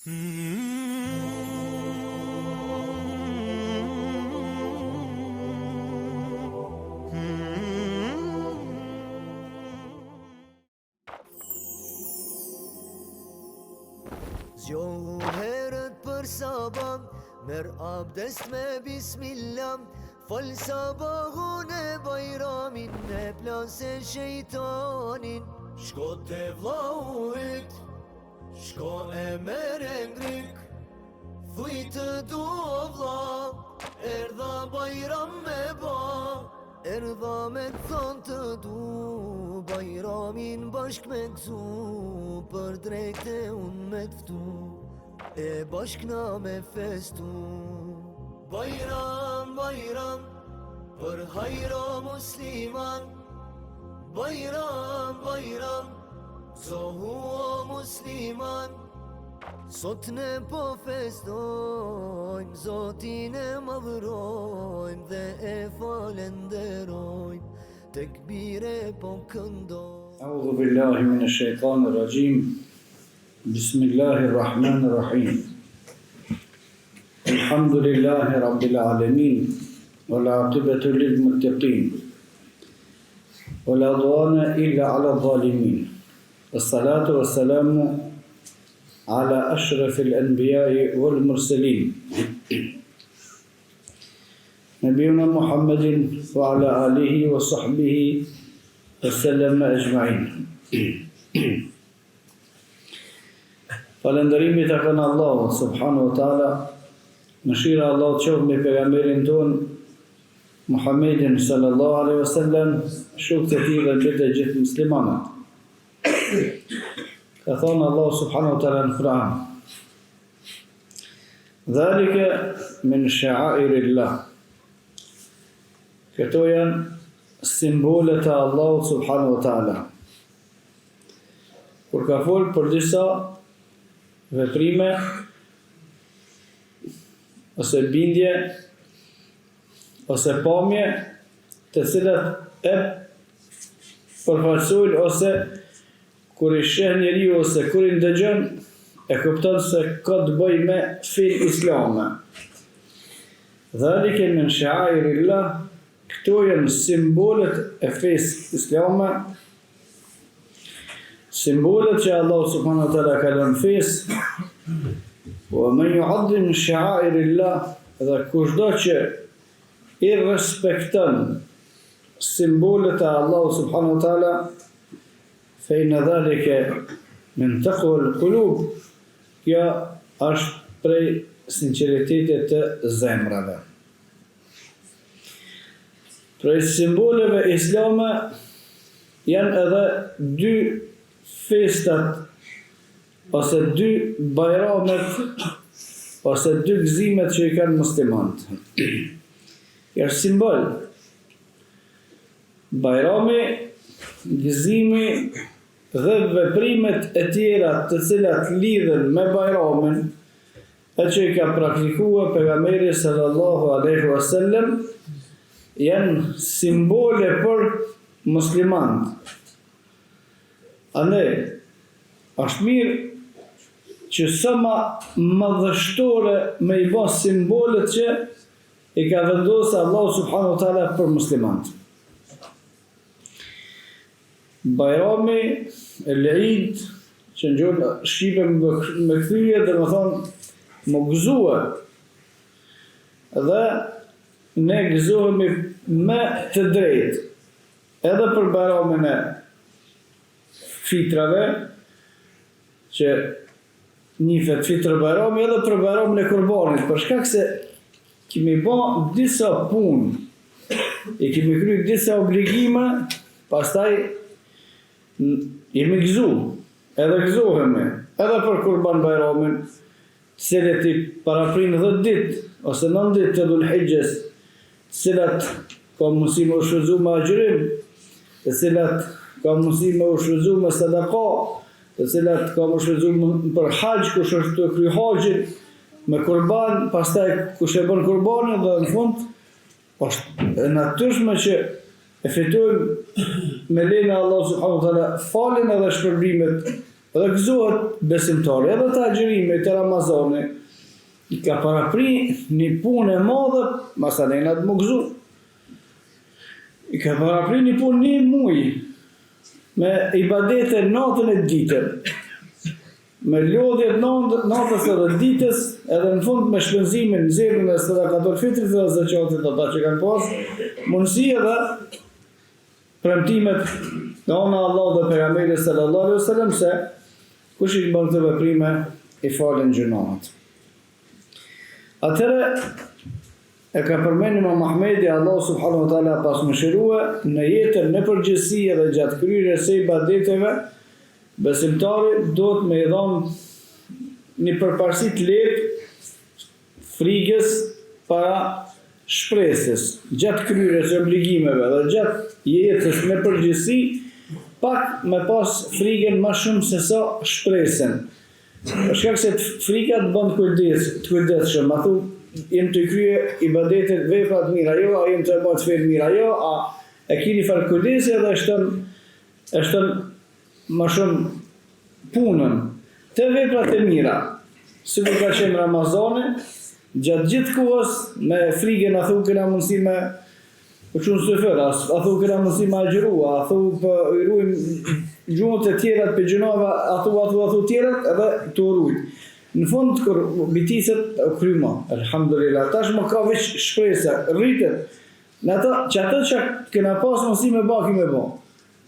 Zgjohu herët për sabah, merr abdest me bismillah, fal sabahun e bajramin, e plase shejtanin. Shko te vllau yt, shko e mere ngrik, thuj të dua vlla, erdha bajram me ba, erdha me thon të du, bajramin bashk me gzu, për drejtë unë me tftu, e bashkna me festu. Bajram, bajram, për hajra musliman, bajram, bajram, zohu o musliman. Sot ne po festojmë, Zotin e madhërojmë, dhe e falenderojmë, tekbire po këndojmë. أعوذ بالله من الشيطان الرجيم بسم الله الرحمن الرحيم الحمد لله رب العالمين والعاقبة للمتقين ولا عدوان إلا على الظالمين والصلاة والسلام على أشرف الأنبياء والمرسلين نبينا محمد وعلى آله وصحبه وسلم أجمعين. Falënderimi të kanë Allahu subhanahu wa taala, mëshira Allah të qoftë me pejgamberin ton Muhammedin sallallahu alaihi wasallam, shokët e tij dhe të gjithë muslimanët. Ka thënë Allah subhanahu wa taala në Kur'an: "Dhalika min sha'airillah." Këto janë simbolet e Allahut subhanahu wa taala. Kur ka folë për disa veprime ose bindje ose pamje të cilat e përfaqësojnë, ose kur i sheh njeriu ose kur i ndëgjon, e kupton se ka të bëjë me fen islame. Dhalike min sha'airillah, këto janë simbolet e fesë islame, simbolet që Allah subhanahu wa taala ka lënë fesë. Wa man yu'azzim sha'airillah, dhe kushdo që i respekton simbolet e Allah subhanahu wa taala, fa inna dhalika min taqwa al-qulub, kjo është prej sinqeritetit të zemrave. Prej simboleve islame janë edhe dy festat, ose dy bajramet, ose dy gëzimet që i kanë muslimanët. Është simbol. Bajrami, gëzimi dhe veprimet e tjera të cilat lidhen me bajramin, e që i ka praktikuar pejgamberi sallallahu alaihi wasallam, janë simbole për muslimanët. Andaj, është mirë që sa më madhështore me i bë simbolet që i ka vendosur Allahu subhanahu wa taala për muslimanët. Bajrami, el-Eid, që në gjuhën shqipe me kthye, dhe më thonë më gëzua, dhe ne gëzohemi me të drejtë, edhe për bajramin e fitrave, që nifet fitër bajrami, edhe për bajramin e kurbanit, për shkak se kemi bën disa punë, i kemi kryer disa obligime, pastaj jemi gëzu, edhe gëzohemi, edhe për kurban bajramin, cilet i paraprin 10 ditë, ose 9 ditë të Dhul-Hijjes, cilat ka mundësi me ushfryzu me agjërim, të cilat ka mundësi me ushfryzu me sadaka, të cilat ka ushfryzu për haxh, kush është të kry haxhin, me kurban, pastaj kush e bën kurbanin, dhe në fund është e natyrshme që e fitojmë me lejen e Allahut subhanahu wa taala faljen edhe shpërblimet Dhe gëzohet besimtari, edhe të agjërimi të Ramazani, i ka parapri një punë e madhe, masalena të më gëzu. I ka parapri një punë një muj, me ibadete natën e ditën, me lodhjet natës edhe ditës, edhe në fund me shpenzimin në zerën e sadakatul fitrit dhe zakatit ata që kanë pas, mundësi edhe premtimet nga ana e Allahut dhe pejgamberit sallallahu alaihi wasallam se kush i bën këtë veprime i falen gjunaat. Atëre e ka përmendur Imam Ahmedi, Allah subhanahu wa taala pas mëshirue në jetën në përgjithësi edhe gjatë kryerjes së ibadeteve, besimtari do të me i dhanë një përparësi të lehtë frikës para shpresës, gjatë kryerjes së obligimeve dhe gjatë jetës në përgjithësi, pak me pas frikën më shumë se sa shpresën. Për shkak se frika të bën të kujdesshëm, a thu jem të krye ibadetet vepra të mira, jo, a jem të bëj të mira, jo, a e keni fare kujdesi edhe shton më shumë punën të veprat e mira. Si kur ka qenë Ramazani, gjatë gjithë kohës me frikën, a thu kena mundësi me uçun sëfër, a thu kena mundësi me agjërua, a thu për irujmë gjunët e tjerat për gjunave, a thu tjerat edhe të urujt. Në fund, kër bitiset, kryma, alhamdulillah, tash më ka veç shpresa, rritet, në atë që kena pas mundësi me baki me ba,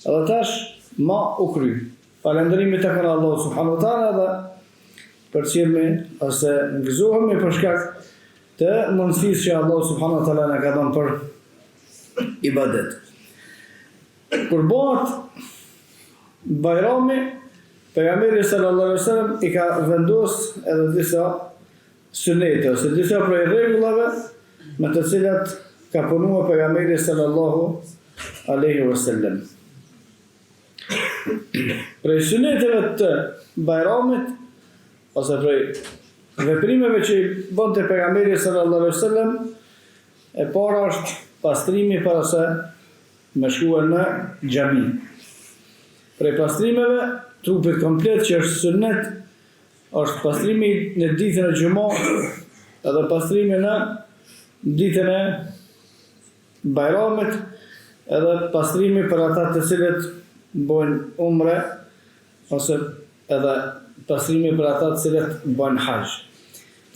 edhe tash ma u kry. Falëndërimi të këna Allah subhanahu wa taala dhe për cilmi, ose ngëzohemi për shkak të mundësisë që Allah subhanahu wa taala na ka dhënë për ibadet. Kur bëhet Bajrami, pejgamberi sallallahu alaihi wasallam i ka vendos edhe disa sunete ose disa prej rregullave me të cilat ka punuar pejgamberi sallallahu alaihi wasallam. Prej suneteve të Bajramit ose prej veprimeve që i bënte pejgamberi sallallahu alaihi wasallam, e para është pastrimi para se me shkuar në xhami. Prej pastrimeve, trupit komplet që është sunnet, është pastrimi në ditën e xumës, edhe pastrimi në ditën e Bajramit, edhe pastrimi për ata të cilët bojnë umre, ose edhe pastrimi për ata të cilët bojnë hajj.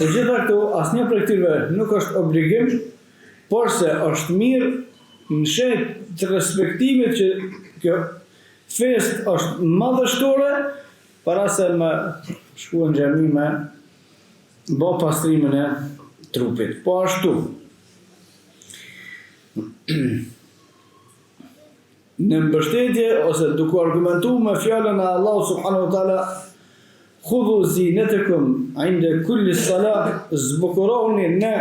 Të gjitha këto, asnjë prej këtyre nuk është obligim, por se është mirë në shenjë të respektimit që kjo fest është madhështore, para se me shku në xhami me bë pastrimin e trupit. Po ashtu, në mbështetje ose duke argumentuar me fjalën e Allahut subhanahu wa taala, khudhu zinatakum inda kulli salah, zbukuroni në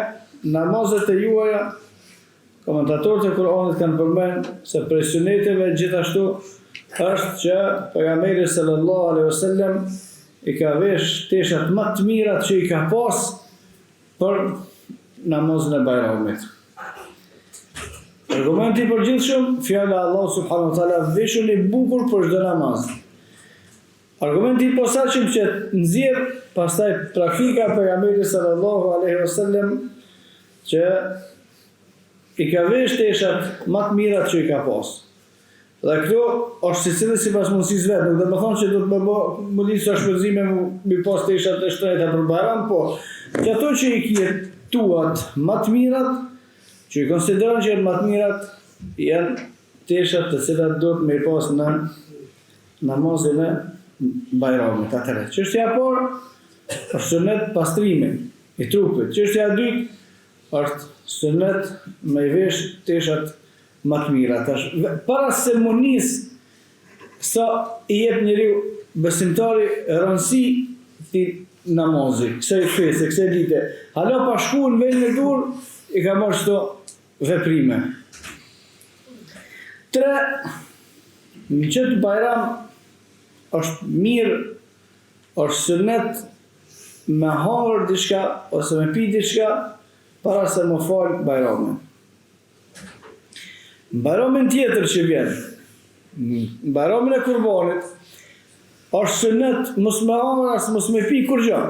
namazet e juaja. Komentatorët e Kuranit kanë përmendur se prej suneteve gjithashtu është që pejgamberi sallallahu alaihi wasallam i ka vesh teshat më të mirat që i ka pas për namazin e Bajramit. Argumenti i përgjithshëm, fjala e Allahut subhanahu wa taala, veshuni bukur për çdo namaz. Argumenti i posaçëm që nxjerr pastaj praktika e pejgamberit sallallahu alaihi wasallam që i ka vesh teshat më të mirat që i ka pas. Dhe këto është secili sipas mundësisë vet, nuk do të thonë që do të më lisë shpenzime mi pas teshat e shtrejta për Bajram, po që ato që i kjetuat më të mirat, që i konsideron që janë më të mirat, janë teshat të cilat do të më pas në namazin e Bajramit. Atëherë, çështja e parë është sunet pastrimi i trupit. Çështja e dytë është sunet me vesh teshat më të mira. Para seremonisë sa i jep njeriu besimtari rëndësi të namazit, kësaj feste, kësaj dite. Hala pa shku në vendin e dur, i ka marrë çdo veprime. 3. Në çdo Bajram është mirë, është sunet me hangër diçka ose me pi diçka para se më fal Bajramin. Bajramin tjetër që vjen, Bajramin e Kurbanit, është sunet mos me hangër as mos me pi kur gjë.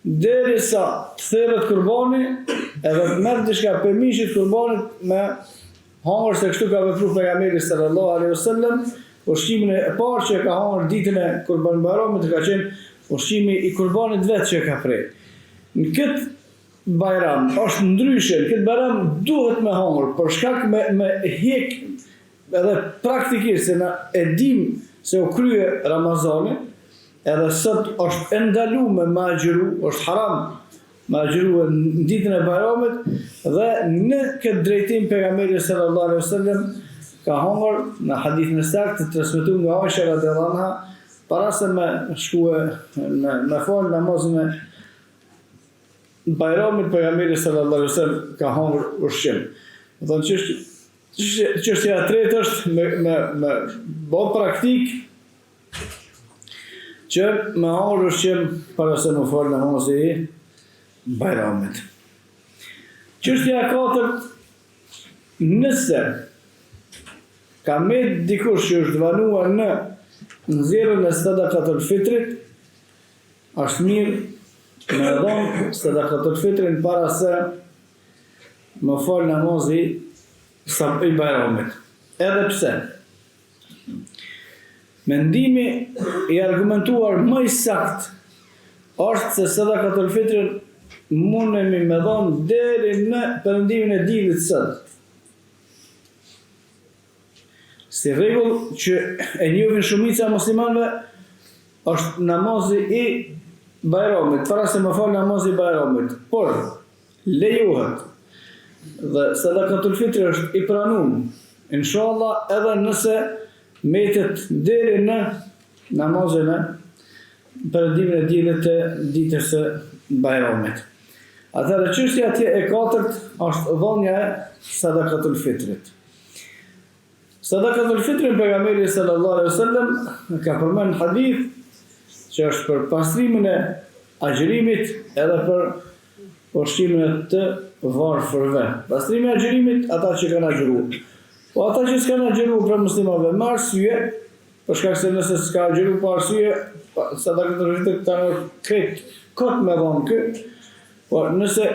Derisa të therrët kurbani, edhe të merr diçka për mishit kurbanit me hangër, se kështu ka vepruar pejgamberi sallallahu alaihi wasallam. Ushqimin e parë që ka hangër ditën e Kurban Bayramit ka qenë ushqimi i kurbanit vetë që ka prej. Në këtë Bayram është ndryshe, në këtë Bayram duhet me hangër, për shkak me hek edhe praktikisht se na e dim se u krye Ramazani, edhe sot është ndaluar me agjëru, është haram me agjëru në ditën e Bayramit, dhe në këtë drejtim pejgamberi sallallahu alaihi wasallam ka hangër në hadithin e saktë të transmetuar nga Aisha radhiyallahu anha, para se me shkue me fal namazin e Bayramit, pejgamberi sallallahu alaihi wasallam ka hangër ushqim. Do të thonë çështja e tretë është me bë praktik që me hangër ushqim para se me fal namazin e Bayramit. Çështja e katërt, nëse ka me dikush që është vanuar në nxjerrjen e sadakatul fitrit, është mirë me dhënë sadakatul fitrin para se më fal namazi i Bayramit. Edhe pse mendimi i argumentuar më i saktë është se sadakatul fitrin mundemi me dhënë deri në perëndimin e diellit sot. Si rregull që e njohin shumica e muslimanëve është namazi i Bayramit, para se më fal namazi i Bayramit. Por lejohet dhe sadakatul fitri është i pranuar, inshallah, edhe nëse metet deri në namazin e perëndimin e diellit të ditës së Bayramit. Atëherë çështja e katërt është dhënia e sadakatul fitrit. Sadakatul fitrin pejgamberi sallallahu alaihi wasallam ka përmend hadith që është për pastrimin e agjërimit edhe për ushqimin e të varfërve. Pastrimi i agjërimit ata që kanë agjëruar. Po ata që s'kan agjëruar për muslimanëve me arsye, për shkak se nëse s'ka agjëruar pa arsye, sadakatul fitri kanë kot me vonë kë. Po nëse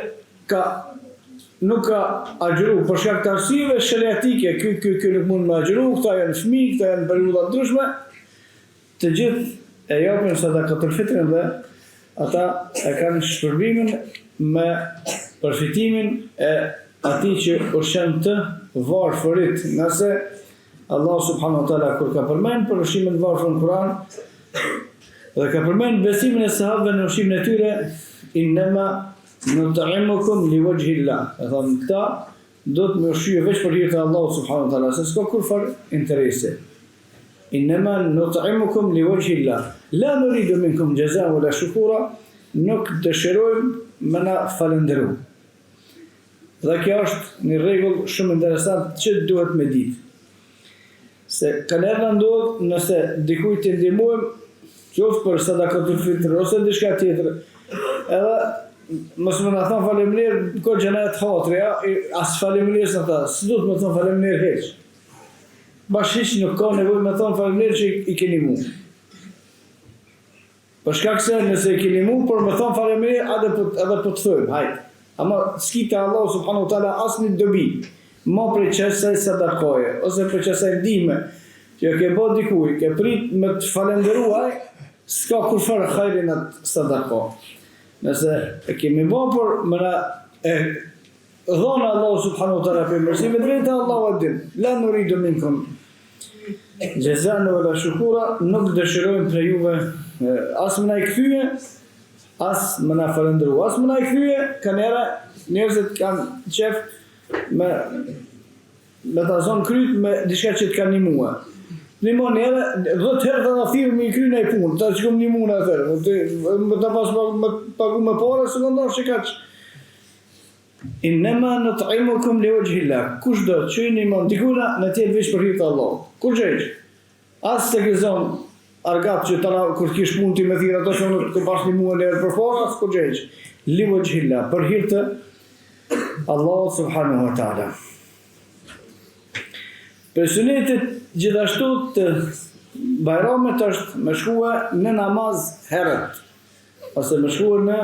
nuk ka agjëru për shkak të arsyeve shariatike, ky nuk mund me agjëru, këta janë fëmijë, këta janë periudha ndryshme, të gjithë e japin sadakatul fitrin dhe ata e kanë shpërblimin me përfitimin e atij që ushqen të varfërit. Nëse Allah subhanahu wa taala kur ka përmend për ushqimin e varfër në Kur'an dhe ka përmend besimin e sahabëve në ushqimin e tyre, innama nut'imukum liwajhillah. E thonë këta do të më ushqyje veç për hir të Allahut subhanahu wa taala, se s'ka kurfar interesi. Innama nut'imukum liwajhillah, la nuridu minkum jazaa wala shukura, nuk dëshirojmë me na falendëru. Dhe kjo është një rregull shumë interesant që duhet me ditë. Se kanë ndodhur nëse dikujt të ndihmojmë, qoftë për sadakatul fitr ose diçka tjetër, edhe mos më na thon faleminderit, ko xhenet hatri, as faleminderit ata, s'do të më thon faleminderit hiç. Bashish nuk ka nevojë me thon faleminderit që i keni mu. Për shkak se nëse i keni mu, por më thon faleminderit edhe po të thojmë, hajde. Ama s'kita Allah subhanahu wa taala asnjë dobi. Mo për çështën e sadakoje ose për çështën e ndihme që ke bë dikujt, ke prit me të falendëruar, s'ka kurfar hajrin atë sadako. Nëse e kemi bë por më na e dhona Allah subhanahu wa taala për mësimin drejtë Allahu e din. La nuridu minkum jazaan wala shukura, nuk dëshirojmë për juve as më na i kthye, as më na falendëru, as më na i kthye, kanë era njerëzit kanë qef me ta zonë kryt me diçka që të kanë nimua. Nimon edhe 10 herë të na thirrë me i kry në punë, ta që kom nimuna atërë, më ta pas pagu me pare, se më ndosh që kaq. Innama nut'imukum liwajhillah, kush do që i nimon dikuna në tjetë veç për hir të Allahut. Kur gjejsh? As se ke zonë argat që tana kur kish punë ti me thirr ato që unë të bash nimua në herë për para, as kur gjejsh. Liwajhillah, për hir të Allah subhanahu wa ta'ala. Për sunetit gjithashtu të Bajramit është me shkue në namaz herët, ose me shkue në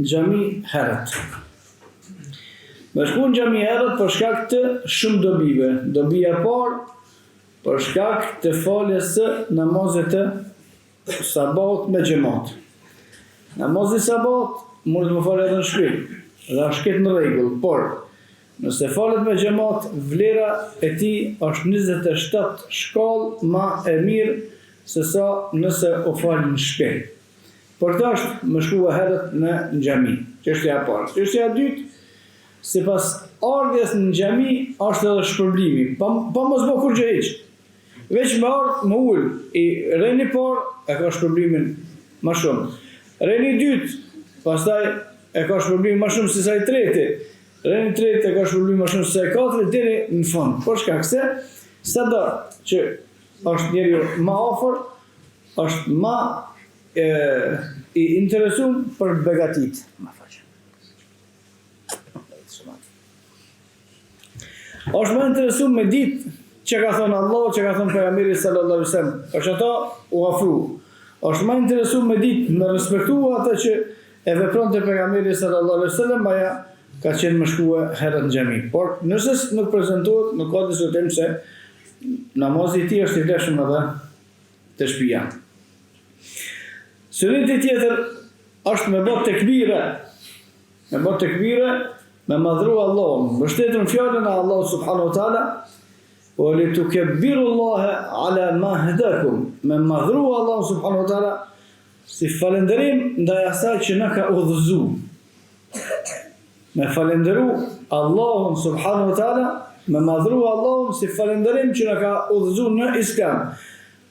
xhami herët. Me shku në xhami herët për shkak të shumë dobive. Dobia e parë për shkak të faljes së namazit të sabat me xhamat. Namazi sabat mund të më falë edhe në shtëpi, dhe është këtë në rregull, por nëse falet me xhamat, vlera e tij është 27 shkallë ma e mirë se sa nëse o falë në shtëpi. Por këtë është më shkua herët në xhami. Çështja e parë. Çështja e dytë, sipas ardhjes në xhami është edhe shpërblimi, pa mos bë kur gjë hiç. Veç me ardh, më ul, i reni parë e ka shpërblimin më shumë. Reni dytë, pastaj e ka shpërblimin më shumë se sa i treti. Reni tretë e ka shpërblimin më shumë se sa i katërt deri në fund. Por shkak se sada që është njeriu më afër, është më i interesuar për begatit. Është më interesuar me ditë që ka thënë Allah, që ka thënë pejgamberi sallallahu alaihi wasallam. Është ata u afru. Është më interesuar me ditë me respektu atë që e vepronte pejgamberi sallallahu alaihi wasallam, aja ka qenë më shkue herët në xhami. Por nëse nuk prezantohet, nuk ka diskutim se namazi i tij është i vlefshëm edhe te shtëpia. Suneti tjetër është me bot tekbire. Me bot tekbire, me madhru Allahun, mbështetën fjalën e Allahut subhanahu wa taala, wa litukabbiru Allaha ala ma hadakum, me madhru Allahun subhanahu wa taala si falënderim ndaj asaj që na ka udhëzuar. Me falënderu Allahun subhanahu wa taala, me madhru Allahun si falënderim që na ka udhëzuar në Islam.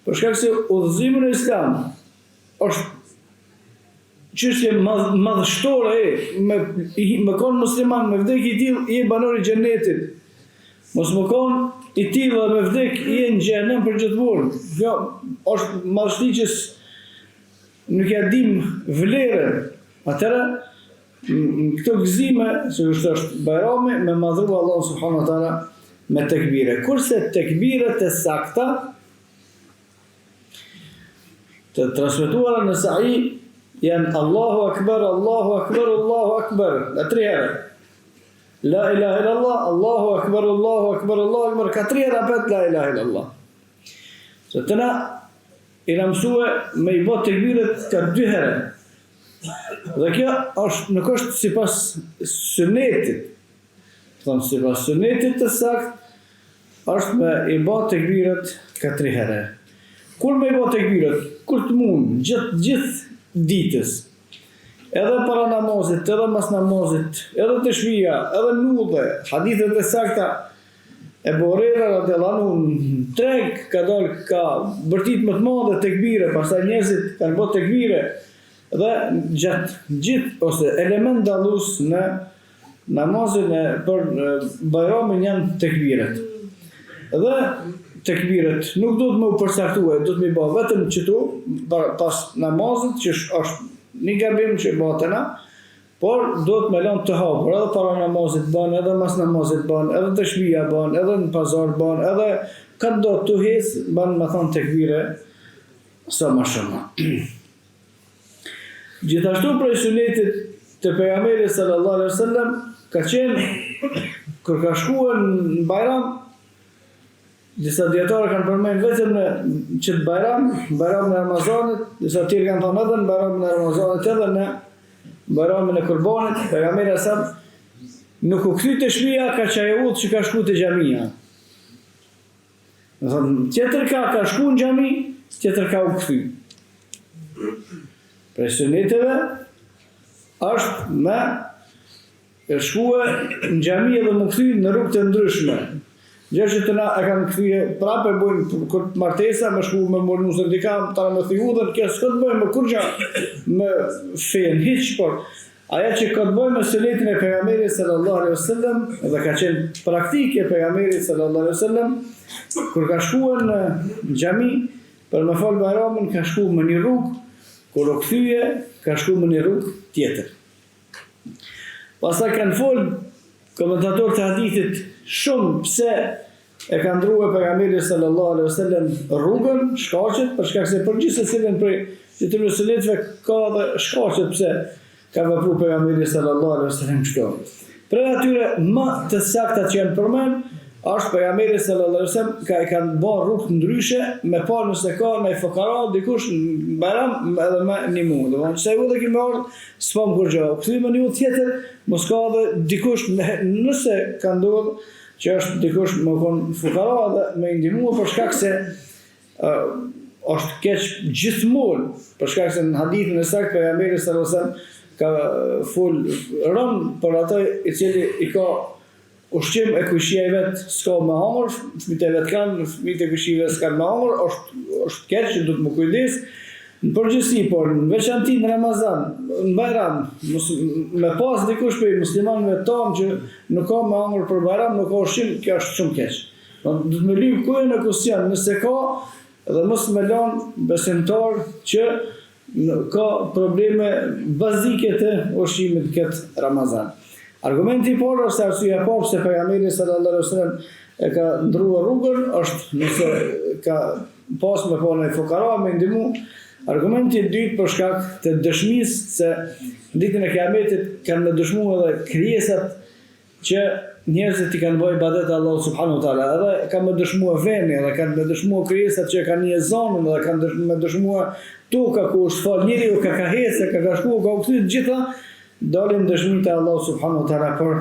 Për shkak se udhëzimi në Islam është çështje madhështore, me konë musliman, me vdek i tillë i banor i xhenetit. Mos më konë i tillë dhe me vdek i në xhenem për gjithmonë. Jo, është madhështi që nuk ja dim vlerën. Atëra në këto gëzime, se është bajrami, me madhru Allah subhanahu wa taala me tekbire. Kurse tekbiret e sakta të transmetuara në Sahih janë Allahu Akbar, Allahu Akbar, Allahu Akbar, në 3 herë. La ilaha illallah, Allahu Akbar, Allahu Akbar, Allahu Akbar, ka 3 herë apet la ilaha illallah. Se të na i na mësue me i bot tekbiret ka 2 herë. Dhe kjo nuk është sipas sunetit. Thonë sipas sunetit të sakt, është me i bot tekbiret ka 3 herë. Kur me i bot tekbiret? Kur të mund, gjithë ditës, edhe para namazit, edhe mas namazit, edhe të shpia, edhe nudhe, hadithet e sakta e Borera radhiyallahu anhu treg ka dalë ka bërtit më të madhe tekbire, pastaj njerëzit kanë bërë tekbire dhe gjatë gjithë ose element dallus në namazin për bajramin janë tekbiret. Dhe tekbiret nuk do të më përcaktue, do të më bëj vetëm çtu pas namazit që është një gabim që bëhetena, por do të më lënë të hapur edhe para namazit bën, edhe mas namazit bën, edhe të shtëpia bën, edhe në pazar bën, edhe kad do të hes bën më thon tekbire sa më shumë. Gjithashtu prej sunetit të pejgamberit sallallahu alaihi wasallam ka qenë kur ka shkuar në Bajram. Disa djetarë kanë përmendur vetëm në çet Bajram në Ramazanit, disa tjerë kanë thënë edhe në Bajramin e Ramazanit edhe në Bajramin e Kurbanit, pejgamberi sa nuk u kthy te shtëpia ka çajut që ka shkuar te xhamia. Do thonë tjetër ka shkuar në xhami, tjetër ka u kthy. Për suneteve është me shkuar në xhami dhe më kthy në rrugë të ndryshme. Gjë që të na e kanë kthye prapë bojnë kur martesa me shku me mornu se dika ta me thudhën, kjo s'ka të bëjë me kurrë me fen hiç, por ajo që ka të bëjë me sunetin e pejgamberit sallallahu alaihi wasallam dhe ka qenë praktike e pejgamberit sallallahu alaihi wasallam kur ka shkuar në xhami për me fal Bajramin, ka shkuar me një rrugë, kur u kthye ka shkuar me një rrugë tjetër. Pastaj kanë folë komentatorët e hadithit shumë pse e ka ndruar pejgamberi sallallahu alaihi wasallam rrugën, shkaqet, për shkak se për gjithë secilin prej të sunnetëve ka dhe shkaqet pse ka vepruar pejgamberi sallallahu alaihi wasallam kështu. Për atyre më të sakta që janë përmend, është pejgamberi sallallahu alaihi wasallam ka kanë bërë rrugë të ndryshe me pa nëse ka në fukara dikush në Bayram edhe më një muaj. Domethënë se u dhe kimë ardh s'pam kur gjë. Kthim në një tjetër, mos ka edhe dikush nëse ka ndodhur që është dikush më kon fukara dhe me ndihmuar për shkak se është keq gjithmonë, për shkak se në hadithin e saktë pejgamberi sallallahu alaihi wasallam ka fol rëm për atë i cili i ka ushqim e kushia i vetë s'ka me hamër, fëmijët e vetë kanë, fëmijët e kushive s'kanë me hamër, është keq që du të më kujdes. Në përgjithësi, por në veçanti në Ramazan, në Bayram, me pas dikush për muslimanëve tonë që nuk ka me hamër për Bayram, nuk ka ushqim, kjo është shumë keq. Du të me lyp kujën e kusjan, nëse ka, dhe mos me lanë besimtar që ka probleme bazike të ushqimit këtë Ramazan. Argumenti i parë është arsyeja e parë pse pejgamberi sallallahu alaihi wasallam e ka ndruar rrugën, është nëse ka pas me pa në fukara me ndihmu. Argumenti i dytë për shkak të dëshmisë se ditën e Kiametit kanë dëshmuar edhe krijesat që njerëzit i kanë bëjë ibadet Allahu subhanahu wa taala, edhe kanë dëshmuar veni, edhe kanë dëshmuar krijesat që kanë një zonë, edhe kanë dëshmuar toka ku është fal njeriu, ka hecë, ka shkuar, ka u kthyer të gjitha dalin dëshmit e Allah subhanahu wa ta'ala për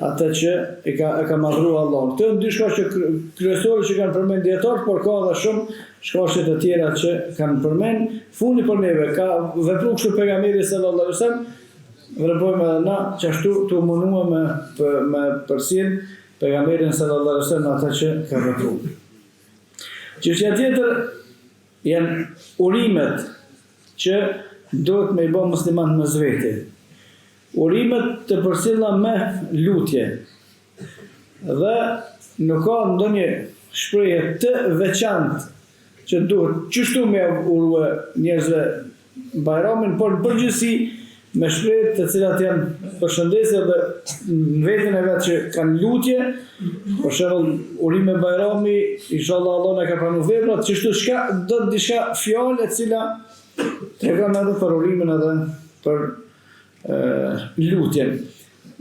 atë që e ka madhruar Allah. Këto janë dy shkaqe kryesore që kanë përmend dietarët, por ka edhe shumë shkaqe të tjera që kanë përmend. Funi për neve ka vepruar kështu pejgamberi sallallahu alaihi wasallam, vepojmë edhe na që ashtu të munduam me përsil pejgamberin sallallahu alaihi wasallam atë që ka vepruar. Çështja tjetër janë urimet që duhet me i bë musliman në zveti. Urimet të përcilla me lutje. Dhe nuk ka ndonjë shprehje të veçantë që duhet qështu me urue njerëzve Bayramin, por në përgjithësi me shprehje të cilat janë përshëndetje dhe në veten e vet që kanë lutje, për shembull urime Bayrami, inshallah Allah na ka pranuar veprat, qështu do të diçka fjalë e cila tregon edhe për urimin edhe për lutjen.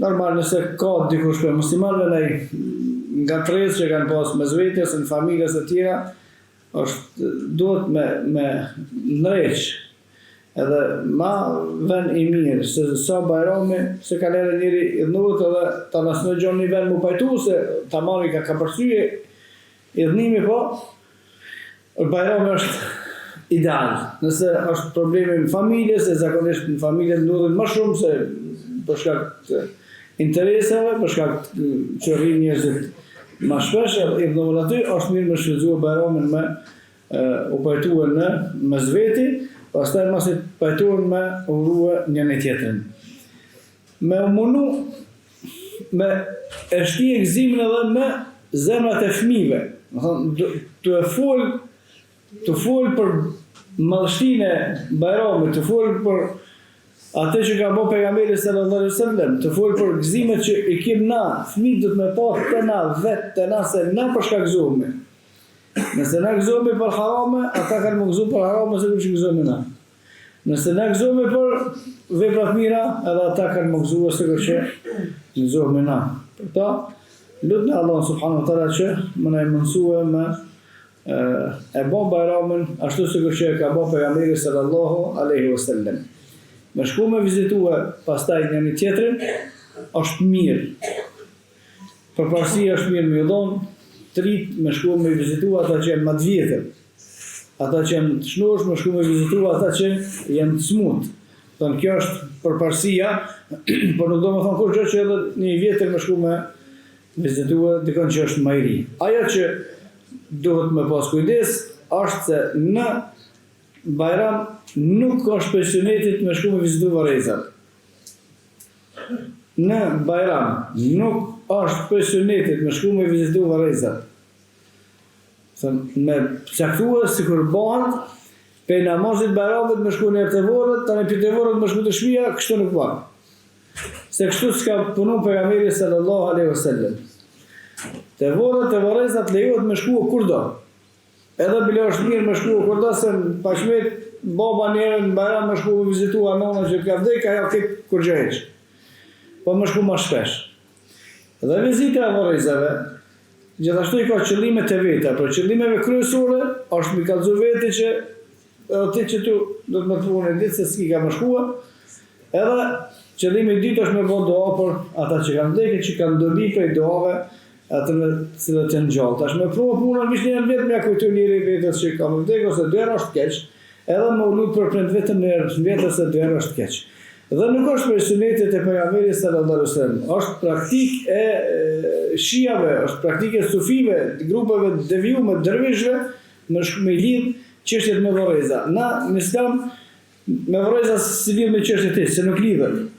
Normal nëse ka dikush për muslimanëve nga tresë që kanë pas mes vetes në familjes e tjera, është duhet me ndreq edhe ma ven i mirë, se sa Bayrami, se ka lere njëri i dhënurët edhe ta nësë në gjonë një ven mu pajtu, se ta marri ka përshyje i dhënimi po, Bayrami është ideal. Nëse është problemi në familje, se zakonisht në familje ndodhin më shumë se për shkak të interesave, për shkak që rrin njerëzit më shpesh, i dhënur aty, është mirë me shfrytzuar Bayramin me u pajtuar në mesveti, pastaj mos i pajtuar me urue njëri tjetrin. Me mundu me e shti gëzimin edhe me zemrat e fëmijëve. Të fol për madhështinë e Bayramit, të fol për atë që ka bërë pejgamberi sallallahu alaihi wasallam, të fol për gëzimet që i kem na, fëmijët do të më pa te na vetë te na se na për shkak gëzimit. Nëse na gëzojmë për harame, ata kanë më gëzuar për harame se kur gëzojmë na. Nëse na gëzojmë për vepra të mira, edhe ata kanë më gëzuar se kur gëzojmë na. Për ta lutni Allah subhanahu wa taala që më na mësua me e bë Bayramin ashtu sikur që ka bë pejgamberi sallallahu alaihi wasallam. Me shku me vizitua pastaj njëri tjetrin është mirë. Përparësia është mirë me dhon, trit me shku me vizitua ata që janë më të vjetër. Ata që janë të shnosh me shku me vizitua ata që janë të smut. Don kjo është përparësia, por nuk do të them kurrë që edhe një vjetër me shku me vizitua dikon që është më i ri. Ajo që duhet me pas kujdes është se në Bayram nuk është për sunetit me shku me vizitu varezat. Në Bayram nuk është për sunetit me shku me vizitu varezat. Me caktua si kur bëhet pe namazit Bayramit me shku në të vorët, tani për të vorët me shku të shpia, kështu nuk bëhet. Se kështu s'ka punu pejgamberi sallallahu alaihi wasallam. Te vorat e varrezat lejohet me shku kurdo. Edhe bile është mirë me shku kurdo se pashmet baba njerë në Bajram me shku vizitua nona që ka vdek, ajo kip kur gjëheq. Po me shku ma shpesh. Dhe vizita e varrezave, gjithashtu i ka qëllime të veta, për qëllimeve kryesore është mi kallëzu veti që edhe ti që tu do të më të punë e ditë se s'ki ka më shkua, edhe qëllimi i dytë është me bo doa për ata që kanë vdekë, që kanë dobi për i doave atë në cilët janë gjallë. Tash me provë punën vish një vetë me kujtu njëri vetës që ka më vdekë ose dyherë është keq, edhe me u lutë për prend vetëm në vetës se dyherë është keq. Dhe nuk është për sunetit e pejgamberit sallallahu alaihi wasallam, është praktik e shijave, është praktik e sufive, grupeve të devijuar dervishëve me lidh çështjet me varreza. Na në Islam me varreza si lidh me çështjet e se nuk lidhen.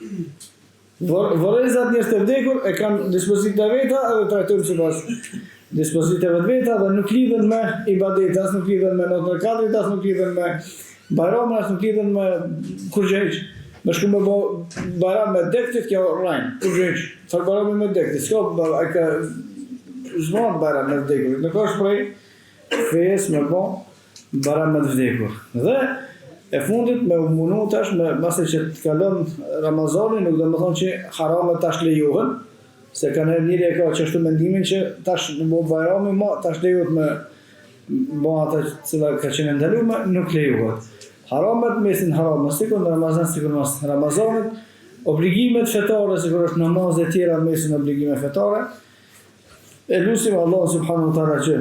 Varrezat njerëz të vdekur e kanë dispozita veta edhe trajtojnë sipas dispozitave të veta dhe nuk lidhen me ibadet, as nuk lidhen me natën e Kadrit, as nuk lidhen me Bajramin, as nuk lidhen me kurrë. Me shku me bo Bajram me dektit, kjo rajnë, kurrë. Çfarë Bajrami me dektit? S'ka ai ka zvonë Bajram me vdekur. Nuk është prej fejes me bo Bajram me vdekur. Dhe e fundit me umunu tash, mase që të kalon Ramazani, nuk do më thonë që harame tash lejohen, se kanë njëri e ka qështu mendimin që tash në bo Bajrami, tash lejohet me bo ata cila ka qenë ndalume, nuk lejohet. Haramet mesin haramet, sikur në Ramazan, sikur në Ramazanit, obligimet fetare, sikur është namaz e tjera mesin obligime fetare, e lusim Allah subhanahu wa taala që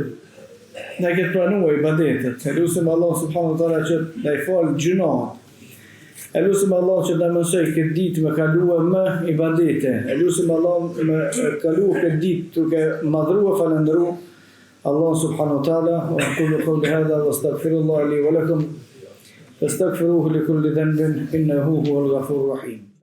ne këtë pranua ibadetet, e lusim Allah subhanahu wa taala që ne i falë gjunaat, e lusim Allah që ne mësoj këtë ditë me kalua me ibadete, e lusim Allah me kalua këtë ditë duke madhrua falendëru Allah subhanahu wa taala, wa aqulu qawli hadha wa astaghfirullah li wa lakum fastaghfiruhu li kulli dhanbin innahu huwal ghafurur rahim.